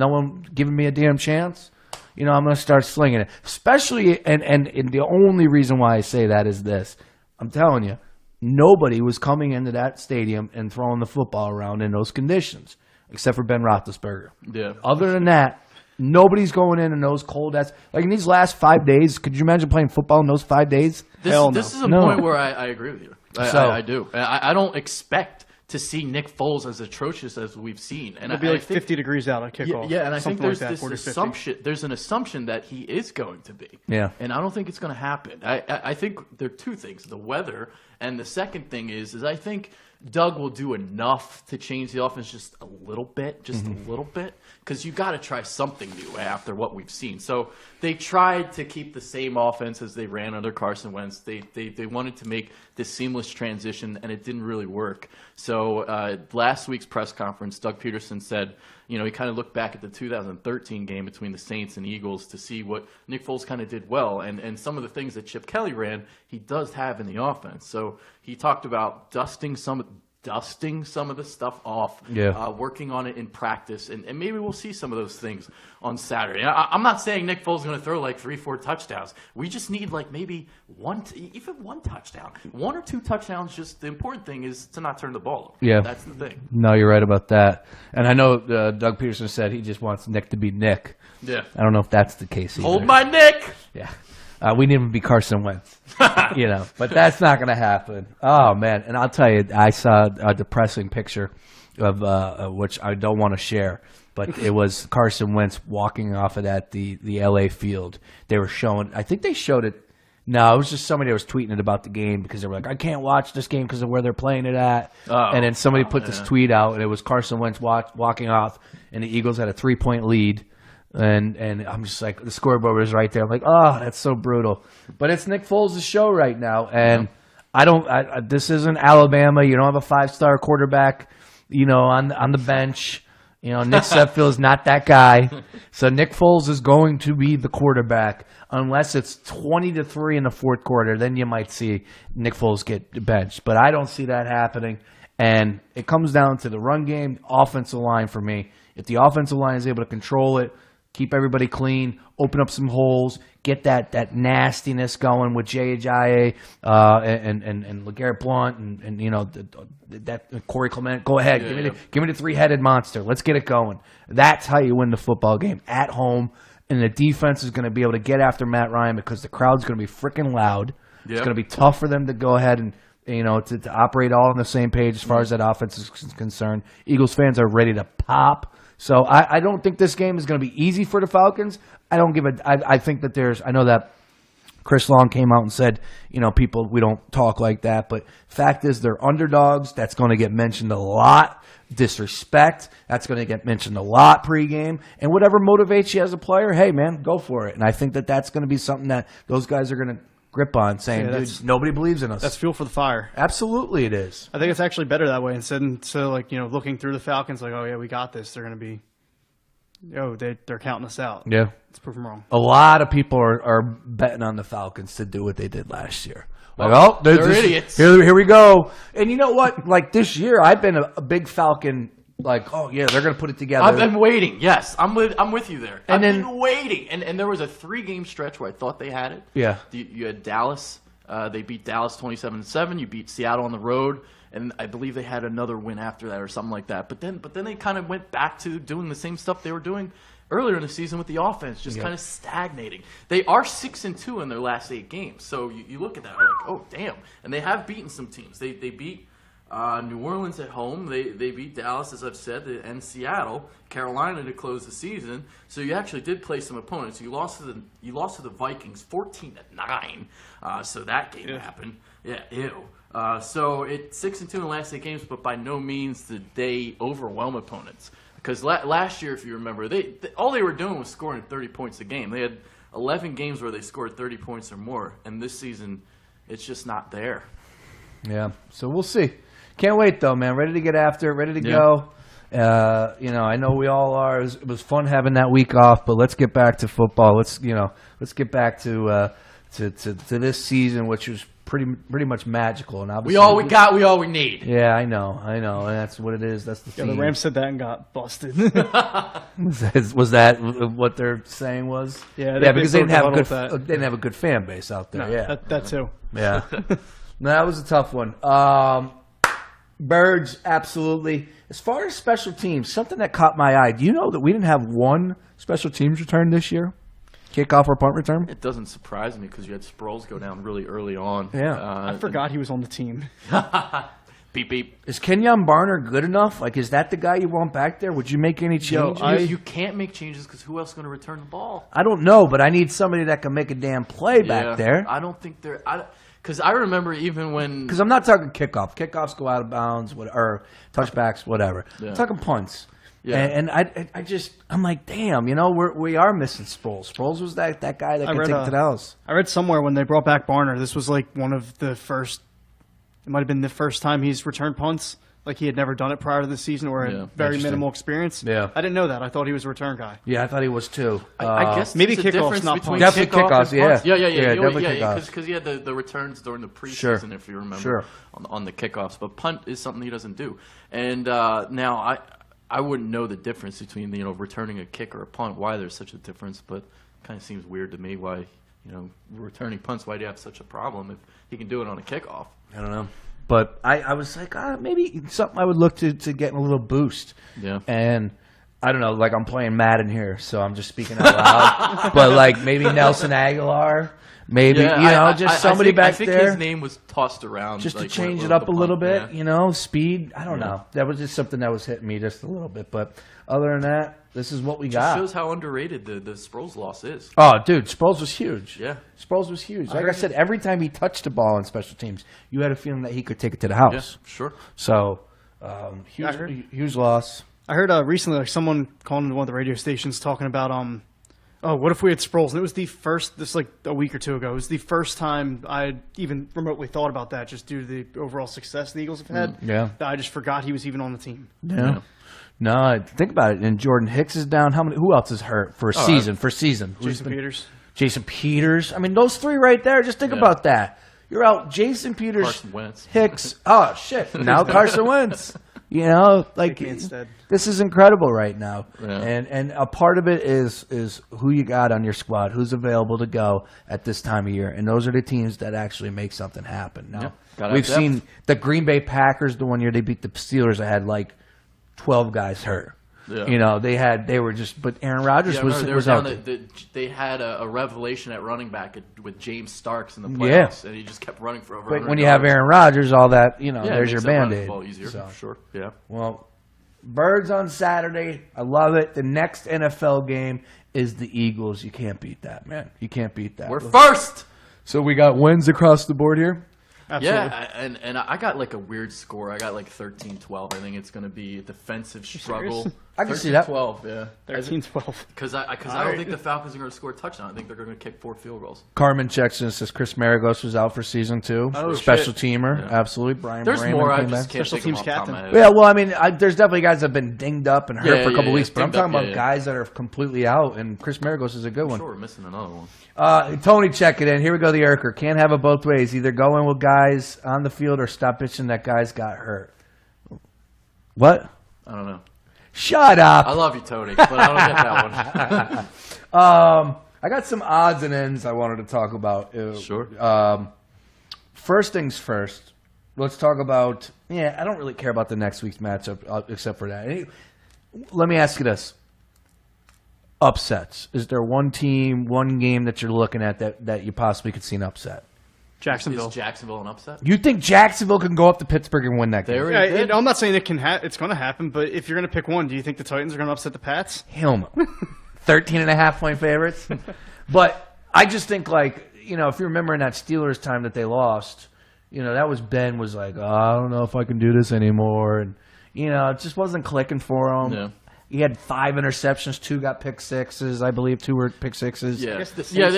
one giving me a damn chance. I'm going to start slinging it. Especially, and the only reason why I say that is this. I'm telling you, nobody was coming into that stadium and throwing the football around in those conditions, except for Ben Roethlisberger. Yeah. Other than that, nobody's going in those cold ass. Like in these last 5 days, could you imagine playing football in those 5 days? This is a point where I agree with you. I do. I don't expect to see Nick Foles as atrocious as we've seen. And it'll be like 50 degrees out at kickoff. Yeah, and I think there's like this assumption. There's an assumption that he is going to be. Yeah. And I don't think it's going to happen. I think there are 2 things: the weather, and the second thing is I think Doug will do enough to change the offense just a little bit, because you got to try something new after what we've seen. So they tried to keep the same offense as they ran under Carson Wentz. They wanted to make this seamless transition, and it didn't really work. So last week's press conference, Doug Peterson said, he kind of looked back at the 2013 game between the Saints and Eagles to see what Nick Foles kind of did well, and some of the things that Chip Kelly ran, he does have in the offense. So he talked about dusting some of the stuff off, working on it in practice, and maybe we'll see some of those things on Saturday. I'm not saying Nick Foles is going to throw like 3-4 touchdowns. We just need like maybe even one touchdown, 1 or 2 touchdowns. Just the important thing is to not turn the ball over. Yeah, that's the thing. No, you're right about that. And I know Doug Peterson said he just wants Nick to be Nick. Yeah, I don't know if that's the case either. Hold my Nick. Yeah. We need him to be Carson Wentz, but that's not going to happen. Oh, man. And I'll tell you, I saw a depressing picture of which I don't want to share, but it was Carson Wentz walking off of the L.A. field. They were showing – I think they showed it. No, it was just somebody that was tweeting it about the game because they were like, I can't watch this game because of where they're playing it at. And then somebody put this tweet out, and it was Carson Wentz walking off, and the Eagles had a 3-point lead. And I'm just like, the scoreboard was right there. I'm like, oh, that's so brutal. But it's Nick Foles' show right now, and this isn't Alabama. You don't have a 5-star quarterback, on the bench. Nick Sudfeld is not that guy. So Nick Foles is going to be the quarterback unless it's 20-3 in the fourth quarter. Then you might see Nick Foles get benched. But I don't see that happening. And it comes down to the run game, offensive line for me. If the offensive line is able to control it, keep everybody clean, open up some holes, get that nastiness going with Jay Ajayi and LeGarrette Blount and that Corey Clement. Go ahead, give me the 3-headed monster. Let's get it going. That's how you win the football game at home. And the defense is going to be able to get after Matt Ryan because the crowd's going to be freaking loud. Yep. It's going to be tough for them to go ahead and to operate all on the same page as far as that offense is concerned. Eagles fans are ready to pop. So I don't think this game is going to be easy for the Falcons. I think that I know that Chris Long came out and said, people, we don't talk like that. But fact is, they're underdogs. That's going to get mentioned a lot. Disrespect, that's going to get mentioned a lot pregame. And whatever motivates you as a player, hey, man, go for it. And I think that that's going to be something that those guys are going to grip on, saying, dude, nobody believes in us. That's fuel for the fire. Absolutely it is. I think it's actually better that way. Instead of looking through the Falcons like, oh, yeah, we got this. They're going to be, they're counting us out. Yeah. Let's prove them wrong. A lot of people are betting on the Falcons to do what they did last year. Like, they're idiots. Here we go. And you know what? Like this year, I've been a big Falcon. Like, oh yeah, they're gonna put it together. I've been waiting. Yes, I'm with you there. I've been waiting, and there was a 3-game stretch where I thought they had it. Yeah, you had Dallas. They beat Dallas 27-7. You beat Seattle on the road, and I believe they had another win after that or something like that. But then they kind of went back to doing the same stuff they were doing earlier in the season with the offense, just kind of stagnating. They are 6-2 in their last 8 games. So you look at that, like, oh damn, and they have beaten some teams. They beat New Orleans at home. They beat Dallas, as I've said, and Seattle, Carolina to close the season. So you actually did play some opponents. You lost to the Vikings 14-9. So that game happened. Yeah, ew. So it's 6-2 in the last 8 games, but by no means did they overwhelm opponents. Because last year, if you remember, all they were doing was scoring 30 points a game. They had 11 games where they scored 30 points or more, and this season, it's just not there. Yeah, so we'll see. Can't wait though, man. Ready to get after it. Ready to go. I know we all are. It was fun having that week off, but let's get back to football. Let's get back to this season, which was pretty much magical. And we all we need. Yeah, I know, and that's what it is. That's the theme. The Rams said that and got busted. Was that what they're saying? Was because they didn't have a good fan base out there. No, that too. Yeah, no, that was a tough one. Birds, absolutely. As far as special teams, something that caught my eye. Do you know that we didn't have one special teams return this year? Kickoff or punt return? It doesn't surprise me because you had Sproles go down really early on. Yeah. I forgot he was on the team. beep beep. Is Kenyon Barner good enough? Like, is that the guy you want back there? Would you make any changes? You can't make changes because who else is going to return the ball? I don't know, but I need somebody that can make a damn play back there. I don't think they're. Because I remember even when. Because I'm not talking kickoff. Kickoffs go out of bounds, or touchbacks, whatever. Yeah. I'm talking punts. Yeah. And I'm like, damn, we are missing Sproles. Sproles was that guy that could take it to the house. I read somewhere when they brought back Barner, this was like one of the first. It might have been the first time he's returned punts. Like he had never done it prior to the season, or had very minimal experience. Yeah, I didn't know that. I thought he was a return guy. Yeah, I thought he was too. I guess maybe there's a kickoffs, difference not between punts. Definitely kickoffs. Yeah, because he had the returns during the preseason, if you remember, on the kickoffs. But punt is something he doesn't do. And now I wouldn't know the difference between returning a kick or a punt. Why there's such a difference, but it kind of seems weird to me. Why returning punts? Why do you have such a problem if he can do it on a kickoff? I don't know. But I was like, maybe something I would look to get a little boost. Yeah. And I don't know, like I'm playing Madden here, so I'm just speaking out loud. But like maybe Nelson Aguilar, maybe somebody back there. I think his name was tossed around just to change it up a little bit. Speed. I don't know. That was just something that was hitting me just a little bit. But other than that, this is what we got. It shows how underrated the Sproles loss is. Oh, dude, Sproles was huge. Yeah. Sproles was huge. Like I said, every time he touched the ball in special teams, you had a feeling that he could take it to the house. Yeah, sure. So, huge loss. I heard recently, like someone calling into one of the radio stations talking about, what if we had Sproles? And it was the first, this like a week or two ago, it was the first time I even remotely thought about that, just due to the overall success the Eagles have had. Yeah. That I just forgot he was even on the team. Yeah. No, think about it. And Jordan Hicks is down. Who else is hurt for season? Jason Peters. I mean, those three right there. Just think about that. You're out. Jason Peters, Carson Wentz. Hicks. Oh shit! Now Carson Wentz. This is incredible right now. Yeah. And a part of it is who you got on your squad, who's available to go at this time of year, and those are the teams that actually make something happen. Now we've seen the Green Bay Packers. The one year they beat the Steelers, I had like 12 guys hurt. Yeah. But Aaron Rodgers was out there. They had a revelation at running back with James Starks in the playoffs, and he just kept running for over 100 But when you yards. have Aaron Rodgers, all that, there's your Band-Aid. Easier, so. Sure, yeah. Well, Birds on Saturday. I love it. The next NFL game is the Eagles. You can't beat that, man. You can't beat that. We're first! So we got wins across the board here? Absolutely. Yeah, and I got like a weird score. I got like 13-12. I think it's going to be a defensive struggle. I can see that. 13-12, yeah. 13-12. Because I don't think the Falcons are going to score a touchdown. I think they're going to kick 4 field goals. Carmen checks in and says Chris Maragos was out for season 2. Oh, special teamer, absolutely. Brian There's Raymond more. I came just back. can't Special think teams of them off the top captain. of my head. Yeah, well, I mean, there's definitely guys that have been dinged up and hurt for a couple weeks, but I'm talking about guys that are completely out, and Chris Maragos is a good one. Sure, we're missing another one. Tony checking in. Here we go, the Urker. Can't have it both ways. Either go in with guys on the field or stop bitching that guys got hurt. What? I don't know. Shut up. I love you, Tony, but I don't get that one. I got some odds and ends I wanted to talk about. Sure. First things first. Let's talk about. I don't really care about the next week's matchup except for that. Let me ask you this: upsets. Is there one team, one game that you're looking at that you possibly could see an upset? Jacksonville. Is Jacksonville an upset? You think Jacksonville can go up to Pittsburgh and win that game? I'm not saying it's going to happen, but if you're going to pick one, do you think the Titans are going to upset the Pats? Hell no. 13.5-point favorites. But I just think, if you remember in that Steelers time that they lost, that was Ben was like, I don't know if I can do this anymore. And, it just wasn't clicking for him. Yeah. He had 5 interceptions, 2 got pick sixes. I believe 2 were pick sixes. Yeah,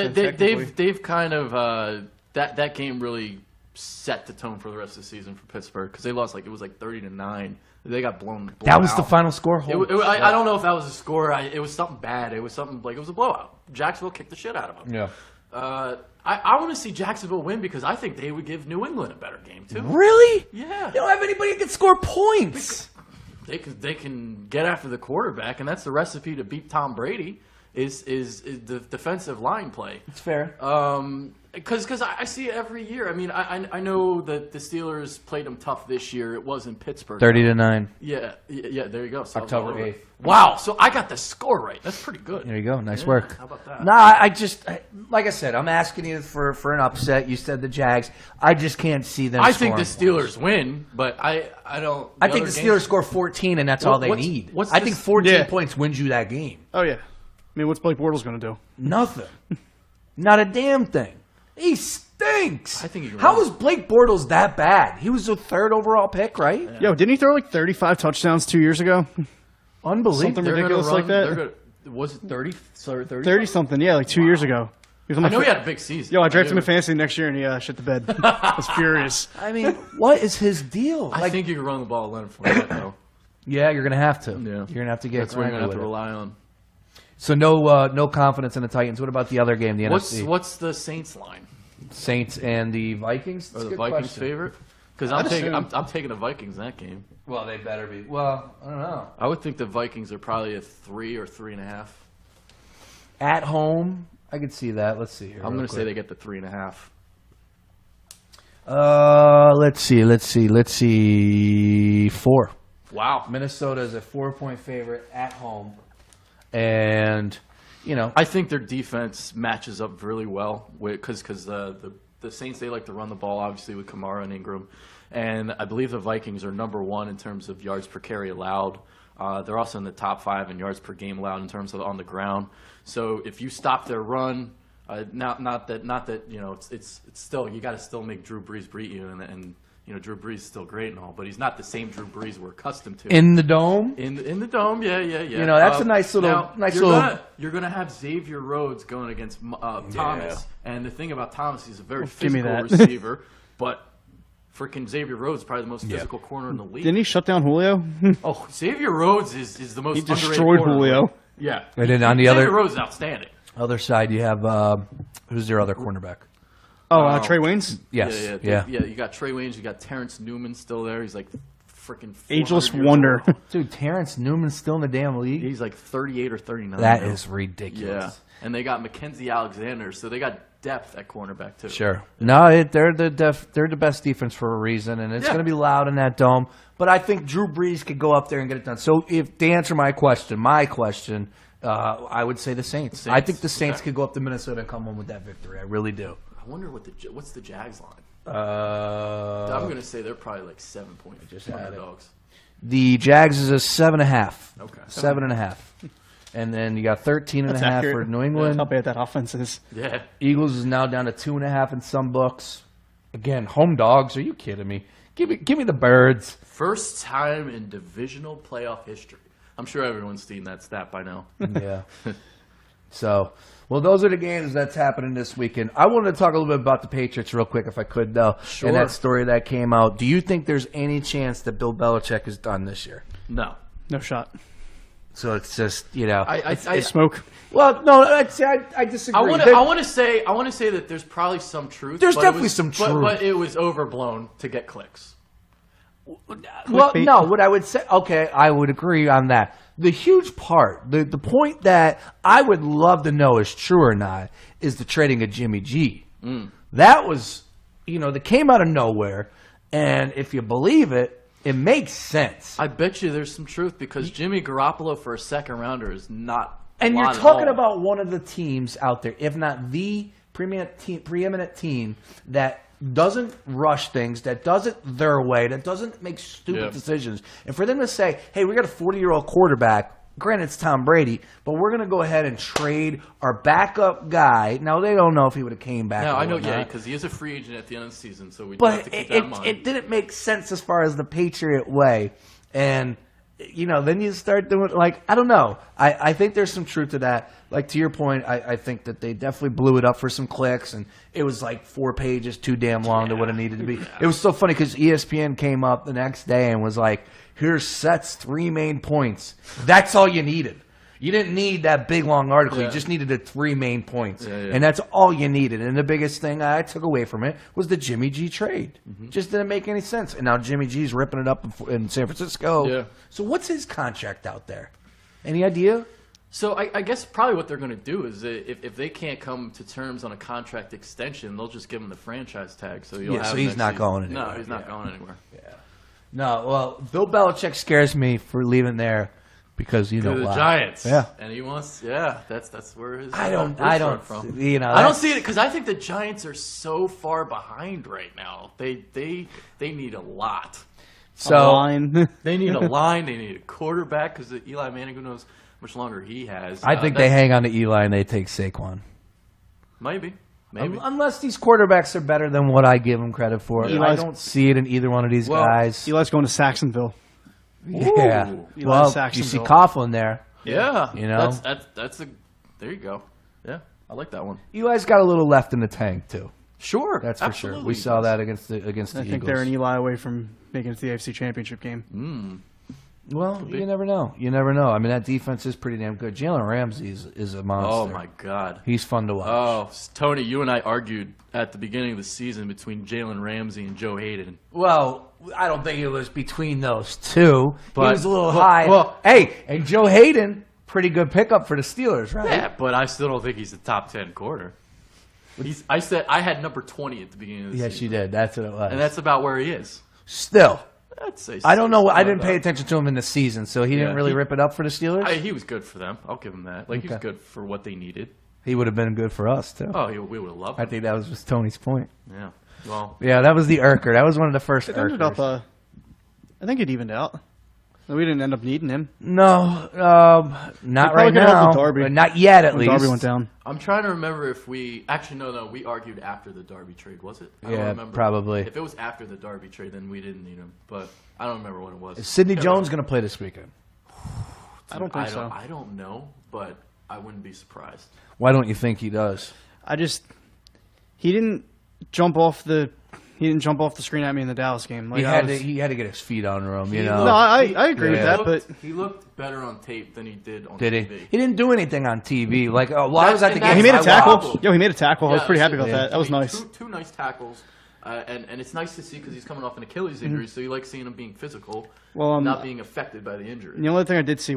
they've kind of that game really set the tone for the rest of the season for Pittsburgh because they lost it was 30-9. They got blown that was out. The final score. I don't know if that was a score. It was something bad. It was something it was a blowout. Jacksonville kicked the shit out of them. Yeah. I want to see Jacksonville win because I think they would give New England a better game too. Really? Yeah. They don't have anybody that can score points. They can get after the quarterback, and that's the recipe to beat Tom Brady. is the defensive line play. It's fair. Because I see it every year. I mean, I know that the Steelers played them tough this year. It was in Pittsburgh. 30-9. Yeah. There you go. So October 8th. Wow. So I got the score right. That's pretty good. There you go. Nice work. How about that? No, I like I said, I'm asking you for an upset. You said the Jags. I just can't see them. I think the scoring Steelers win, but I don't. I think the Steelers score 14, and that's all they need. I think 14 points wins you that game. Oh yeah. I mean, what's Blake Bortles going to do? Nothing. Not a damn thing. He stinks. I think you're How right. was Blake Bortles that bad? He was the 3rd overall pick, right? Yeah. Yo, didn't he throw like 35 touchdowns 2 years ago? Unbelievable. Something ridiculous like that. Was it 30? Sorry, 30? 30 something, yeah, like 2 years ago. He was on I my know he had a big season. Yo, I drafted him in fantasy next year and he shit the bed. I was furious. I mean, what is his deal? I think you can run the ball at Leonard Fournette, though. Yeah, you're going to have to. Yeah. You're going to have to get That's what you're going to have to with it. rely on. So no confidence in the Titans. What about the other game, the NFC? What's the Saints line? Saints and the Vikings? Or the Vikings favorite? Because I'm taking the Vikings in that game. Well, they better be. Well, I don't know. I would think the Vikings are probably a 3 or 3.5. At home, I could see that. Let's see here. I'm going to say they get the 3.5. Let's see. 4. Wow. Minnesota is a 4-point favorite at home, and I think their defense matches up really well because the Saints, they like to run the ball, obviously, with Kamara and Ingram. And I believe the Vikings are number 1 in terms of yards per carry allowed. They're also in the top 5 in yards per game allowed in terms of on the ground. So if you stop their run, not that it's still, you got to still make Drew Brees beat you, and Drew Brees is still great and all, but he's not the same Drew Brees we're accustomed to. in the dome. In the dome, yeah. That's a nice little. You're gonna have Xavier Rhodes going against Thomas, and the thing about Thomas, he's a very give me physical that. receiver, but freaking Xavier Rhodes is probably the most physical corner in the league. Didn't he shut down Julio? Oh, Xavier Rhodes is the most He underrated destroyed corner in the Julio. league. Yeah, And then on the Xavier Rhodes is outstanding. other side, you have who's their other cornerback? Trey Waynes? Yes. Yeah. You got Trey Waynes. You got Terrence Newman still there. He's like freaking Ageless wonder. Dude, Terrence Newman's still in the damn league. He's like 38 or 39. That now. is ridiculous. Yeah, and they got Mackenzie Alexander, so they got depth at cornerback too. Sure. No, they're the best defense for a reason, and it's going to be loud in that dome. But I think Drew Brees could go up there and get it done. So to answer my question, I would say the Saints. I think the Saints could go up to Minnesota and come home with that victory. I really do. I wonder what's the Jags line. I'm going to say they're probably like 7 point underdogs. The Jags is a 7.5. Okay. 7.5. And then you got 13.5 for New England. How bad that offense is. Yeah. Eagles is now down to 2.5 in some books. Again, home dogs. Are you kidding me? Give me the birds. First time in divisional playoff history. I'm sure everyone's seen that stat by now. Yeah. So, well, those are the games that's happening this weekend. I wanted to talk a little bit about the Patriots real quick, if I could, though. Sure. And that story that came out. Do you think there's any chance that Bill Belichick is done this year? No. No shot. So it's just, I Smoke. Well, no, I disagree. I want to say that there's probably some truth. There's but definitely some truth. But it was overblown to get clicks. Well, no, what I would say, okay, I would agree on that. The huge part, the point that I would love to know is true or not, is the trading of Jimmy G. That was, that came out of nowhere, and if you believe it, it makes sense. I bet you there's some truth because Jimmy Garoppolo for a second rounder is not. And you're talking about one of the teams out there, if not the preeminent team that doesn't rush things, that does it their way, that doesn't make stupid decisions. And for them to say, hey, we got a 40-year-old quarterback, granted it's Tom Brady, but we're going to go ahead and trade our backup guy. Now, they don't know if he would have came back. No, I know, whatnot. because he is a free agent at the end of the season, so we do have to keep that in mind. It didn't make sense as far as the Patriot way. And, then you start doing, I don't know. I think there's some truth to that. To your point, I think that they definitely blew it up for some clicks, and it was 4 pages too damn long to what it needed to be. It was so funny because ESPN came up the next day and was like, here's Seth's 3 main points. That's all you needed. You didn't need that big, long article. Yeah. You just needed the 3 main points. Yeah. And that's all you needed. And the biggest thing I took away from it was the Jimmy G trade. Just didn't make any sense. And now Jimmy G's ripping it up in San Francisco. Yeah. So what's his contract out there? Any idea? So I guess probably what they're going to do is if they can't come to terms on a contract extension, they'll just give him the franchise tag. So you'll have so him he's next not season. going anywhere. No, he's not going anywhere. Yeah. No, well, Bill Belichick scares me for leaving there because you know The why. Giants. Yeah. And he wants. Yeah, that's where his. I don't. From. You know, I don't see it because I think the Giants are so far behind right now. They need a lot. A line. They need a line. They need a quarterback because Eli Manning, who knows how much longer he has. I think they hang on to Eli and they take Saquon. Maybe. Unless these quarterbacks are better than what I give them credit for. I don't see it in either one of these guys. Eli's going to Saxonville. Yeah. Eli's Well, Saxonville. you see Coughlin there. Yeah. You know? That's a. There you go. Yeah, I like that one. Eli's got a little left in the tank too. Sure, That's for absolutely. sure. We saw that against the I Eagles. think they're an Eli away from making it to the AFC Championship game. Well, you never know. You never know. I mean, that defense is pretty damn good. Jalen Ramsey is a monster. Oh my God. He's fun to watch. Oh, Tony, you and I argued at the beginning of the season between Jalen Ramsey and Joe Hayden. Well, I don't think it was between those two. But- he was a little well- high. well- hey, and Joe Hayden, pretty good pickup for the Steelers, right? Yeah, but I still don't think he's the top 10 quarter. I said I had number 20 at the beginning of the Yes, season. you did. That's what it was. And that's about where he is. Still, I'd say. I don't know. I didn't about pay that. attention to him in the season, so he didn't really rip it up for the Steelers. He was good for them. I'll give him that. Like, he was Okay. good for what they needed. He would have been good for us too. Oh, we would have loved I him. think that was just Tony's point. Yeah. Well, Yeah, that was the Urker. That was one of the first It ended Urkers. up. I think it evened out. We didn't end up needing him. No, not probably right could have now. helped with Darby. But not yet, at When least. Darby went down. I'm trying to remember if we actually no, we argued after the Darby trade, was it? I don't Yeah, remember. probably. If it was after the Darby trade, then we didn't need him. But I don't remember when it was. Is Sidney Yeah, Jones going to play this weekend? I don't think so. I don't know, but I wouldn't be surprised. Why don't you think he does? He didn't jump off the screen at me in the Dallas game. Like, He had to get his feet under him, you know. No, I agree with Yeah. that, but He looked better on tape than he did on Did he? TV. He didn't do anything on TV. Like, I was at the And game. he made a that's tackle. problem. Yo, he made a tackle. I was Yeah, pretty happy about yeah. that. That was I mean, nice. Two nice tackles. And it's nice to see because he's coming off an Achilles injury, so you like seeing him being physical, Well, not being affected by the injury. The only thing I did see,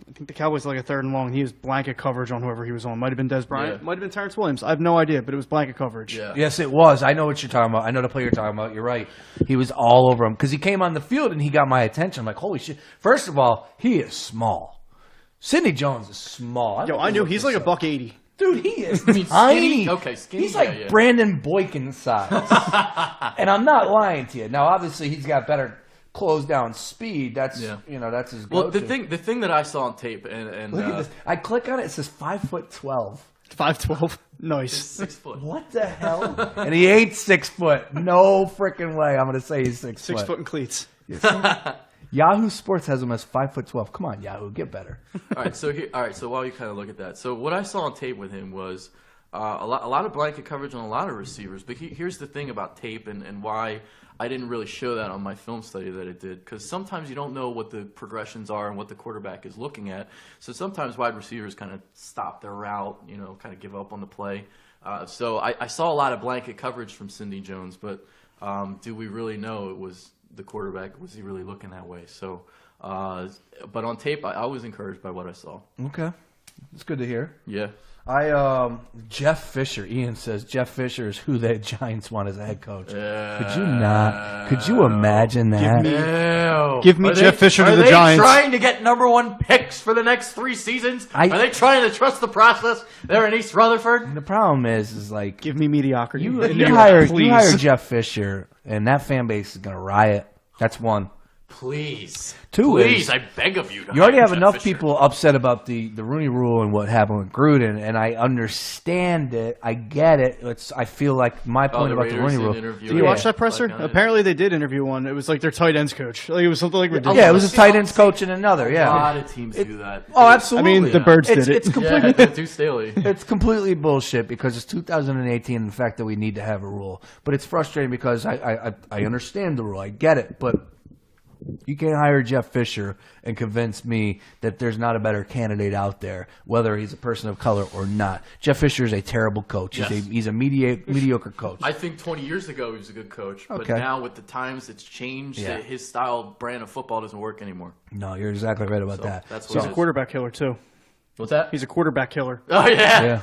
I think the Cowboys had like a 3rd and long. He was blanket coverage on whoever he was on. Might have been Des Bryant. Yeah. Might have been Terrence Williams. I have no idea, but it was blanket coverage. Yeah. Yes, it was. I know what you're talking about. I know the play you're talking about. You're right. He was all over him because he came on the field and he got my attention. I'm like, holy shit. First of all, he is small. Sidney Jones is small. Yo, I knew he's like a $180. Dude, he is mean tiny. skinny? Okay, skinny, He's like yeah. Brandon Boykin size. And I'm not lying to you. Now, obviously, he's got better close down speed. That's that's his Well, go-to. the thing that I saw on tape, and Look at this. I click on it. It says 5'12". 5'12". Nice. 6 foot. What the hell? And he ain't 6 foot. No freaking way. I'm gonna say he's 6 foot. 6 foot in cleats. Yahoo Sports has him as 5'12". Come on, Yahoo, get better. All right, so while you kind of look at that, so what I saw on tape with him was a lot of blanket coverage on a lot of receivers. But here's the thing about tape and why I didn't really show that on my film study that it did, because sometimes you don't know what the progressions are and what the quarterback is looking at. So sometimes wide receivers kind of stop their route, kind of give up on the play. So I saw a lot of blanket coverage from Sidney Jones, but do we really know it was the quarterback? Was he really looking that way? So, but on tape, I was encouraged by what I saw. Okay, it's good to hear. Yeah. Jeff Fisher. Ian says Jeff Fisher is who the Giants want as a head coach. Could you imagine that? Give me Jeff Fisher to the Giants. Are they trying to get #1 picks for the next 3 seasons? Are they trying to trust the process there in East Rutherford? The problem is like Give me mediocrity. you In New York, hire please. Jeff Fisher, and that fan base is gonna riot. That's one. Please. Two Please, is- I beg of you. You already hire have Jeff enough Fisher. people upset about the Rooney Rule and what happened with Gruden, and I understand it. I get it. I feel like my point the about the Raiders Rooney Rule. didn't interview Did you Yeah. watch that presser? Like, Apparently they did interview one. It was like their tight ends coach. Like it was something like ridiculous. Yeah, it was a tight ends coach and another. A Yeah. lot of teams do that. Oh, absolutely. I mean, the Birds did it. It's completely Yeah, Deuce Staley. It's completely bullshit because it's 2018 and the fact that we need to have a rule. But it's frustrating because I understand the rule. I get it. But you can't hire Jeff Fisher and convince me that there's not a better candidate out there, whether he's a person of color or not. Jeff Fisher is a terrible coach. Yes. He's a mediocre coach. I think 20 years ago he was a good coach, but Okay. now with the times it's changed. Yeah. His style brand of football doesn't work anymore. No, you're exactly right about that. that's He's what a it is. quarterback killer too. What's that? He's a quarterback killer. Oh, yeah.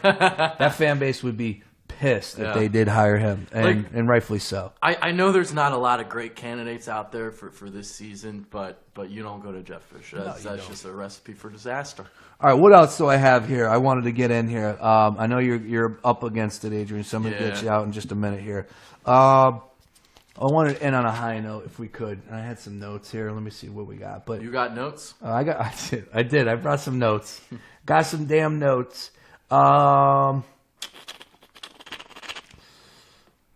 That fan base would be pissed if they did hire him, and rightfully so. I know there's not a lot of great candidates out there for this season, but you don't go to Jeff Fisher. That's just a recipe for disaster. All right, what else do I have here? I wanted to get in here. I know you're up against it, Adrian, so I'm going to get you out in just a minute here. I wanted to end on a high note if we could. I had some notes here. Let me see what we got. But you got notes? I did. I brought some notes. Got some damn notes. All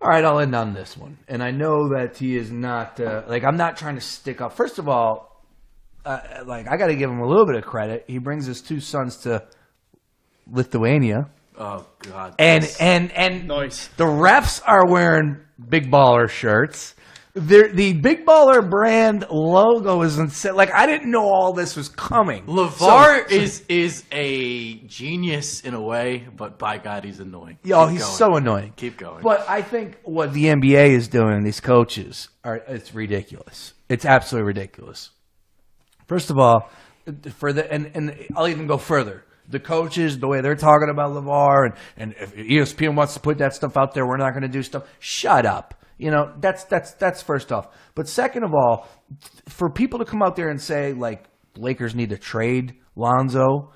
right, I'll end on this one. And I know that he is not I'm not trying to stick up. First of all, I got to give him a little bit of credit. He brings his 2 sons to Lithuania. Oh God! And Nice. The refs are wearing Big Baller shirts. The Big Baller brand logo is insane. I didn't know all this was coming. LeVar is a genius in a way, but by God, he's annoying. He's so annoying. Keep going. But I think what the NBA is doing, these coaches, it's ridiculous. It's absolutely ridiculous. First of all, and I'll even go further. The coaches, the way they're talking about LeVar, and if ESPN wants to put that stuff out there, we're not going to do stuff. Shut up. That's first off. But second of all, for people to come out there and say, Lakers need to trade Lonzo,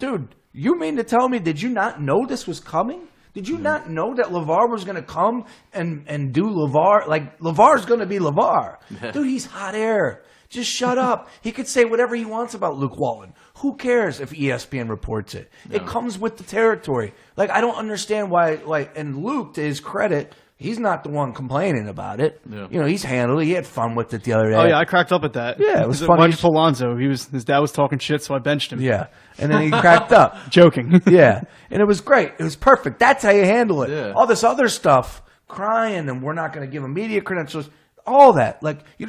dude, you mean to tell me, did you not know this was coming? Did you not know that LeVar was going to come and do LeVar? LeVar's going to be LeVar. Dude, he's hot air. Just shut up. He could say whatever he wants about Luke Walton. Who cares if ESPN reports it? No. It comes with the territory. I don't understand why, and Luke, to his credit, he's not the one complaining about it. Yeah. He's handled it. He had fun with it the other day. Oh, yeah, I cracked up at that. Yeah, it was funny. Why'd you pull Lonzo? His dad was talking shit, so I benched him. Yeah, and then he cracked up. Joking. Yeah, and it was great. It was perfect. That's how you handle it. Yeah. All this other stuff, crying, and we're not going to give him media credentials. All that,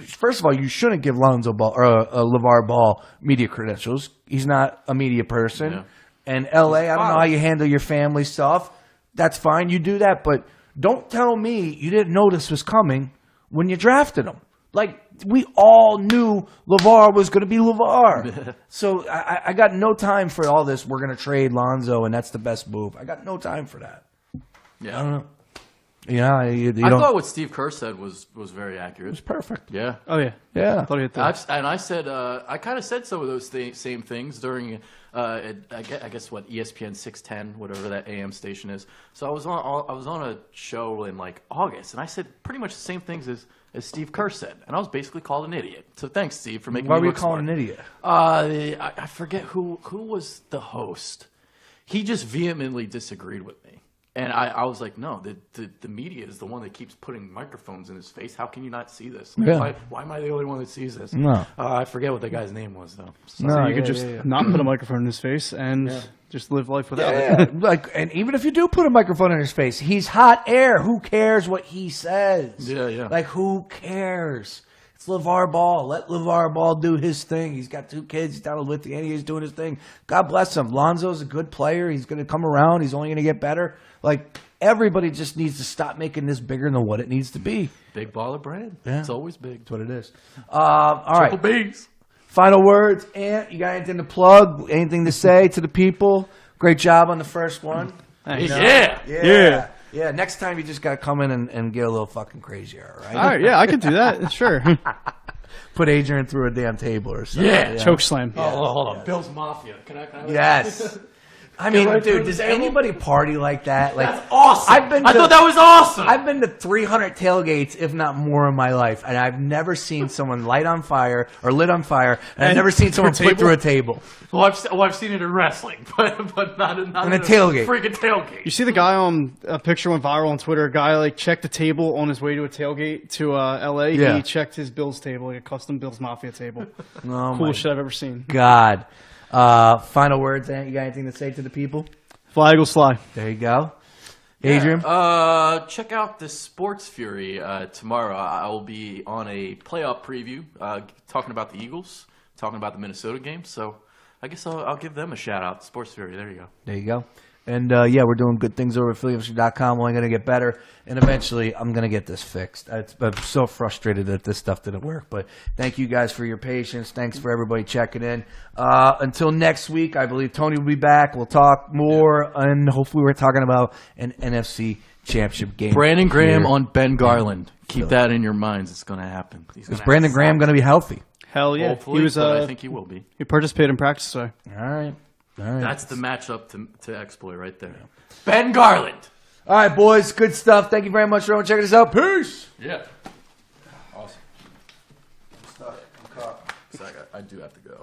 first of all, you shouldn't give Lonzo Ball or LeVar Ball media credentials. He's not a media person. Yeah. And LA, I don't know how you handle your family stuff. That's fine, you do that, but don't tell me you didn't know this was coming when you drafted him. We all knew LeVar was going to be LeVar. So I got no time for all this. We're going to trade Lonzo, and that's the best move. I got no time for that. Yeah, I don't know. Yeah, I thought what Steve Kerr said was very accurate. It was perfect. Yeah. Oh yeah. Yeah. I thought he had that. And I said I kind of said some of those same things during I guess what ESPN 610, whatever that AM station is. So I was on a show in August, and I said pretty much the same things as Steve Kerr said, and I was basically called an idiot. So thanks, Steve, for making me look smart. Why were you calling an idiot? I forget who was the host. He just vehemently disagreed with me. And I was like, no, the media is the one that keeps putting microphones in his face. How can you not see this? Yeah. Why am I the only one that sees this? No. I forget what the guy's name was, though. So you could just not put a microphone in his face and just live life without it. And even if you do put a microphone in his face, he's hot air. Who cares what he says? Yeah. Who cares? It's LeVar Ball. Let LeVar Ball do his thing. He's got 2 kids. He's down in Lithuania. He's doing his thing. God bless him. Lonzo's a good player. He's going to come around. He's only going to get better. Everybody just needs to stop making this bigger than what it needs to be. Big baller brand. Yeah. It's always big. That's what it is. All right. Triple B's. Final words. Ant, you got anything to plug? Anything to say to the people? Great job on the first one. Yeah. Yeah, next time you just got to come in and get a little fucking crazier, all right? All right, yeah, I could do that. Sure. Put Adrian through a damn table or something. Yeah. Choke slam. Oh, hold on. Bill's Mafia. Can I Yes. I mean, dude, does anybody party like that? That's awesome. I thought that was awesome. I've been to 300 tailgates, if not more, in my life, and I've never seen someone lit on fire, and I've never seen someone split through a table. Well, I've seen it in wrestling, but not in a tailgate. Freaking tailgate. You see the guy on a picture went viral on Twitter. A guy checked the table on his way to a tailgate to LA. Yeah. He checked his Bills table, a custom Bills Mafia table. Oh Coolest shit I've ever seen. God. Final words, Ant? You got anything to say to the people? Fly Eagles fly. There you go. Adrian? Check out the Sports Fury tomorrow. I will be on a playoff preview talking about the Eagles, talking about the Minnesota game. So I guess I'll give them a shout out. Sports Fury. There you go. There you go. And, we're doing good things over at PhillyFishing.com. We're only going to get better. And eventually, I'm going to get this fixed. I'm so frustrated that this stuff didn't work. But thank you guys for your patience. Thanks for everybody checking in. Until next week, I believe Tony will be back. We'll talk more. And hopefully, we're talking about an NFC championship game. Brandon Graham on Ben Garland. Keep that in your minds. It's going to happen. Is Brandon Graham going to be healthy? Hell yeah. Hopefully, but I think he will be. He participated in practice today. All right. That's the matchup to exploit right there. Ben Garland. All right, boys. Good stuff. Thank you very much for checking us out. Peace. Yeah. Awesome. I'm stuck. I'm caught. So I do have to go.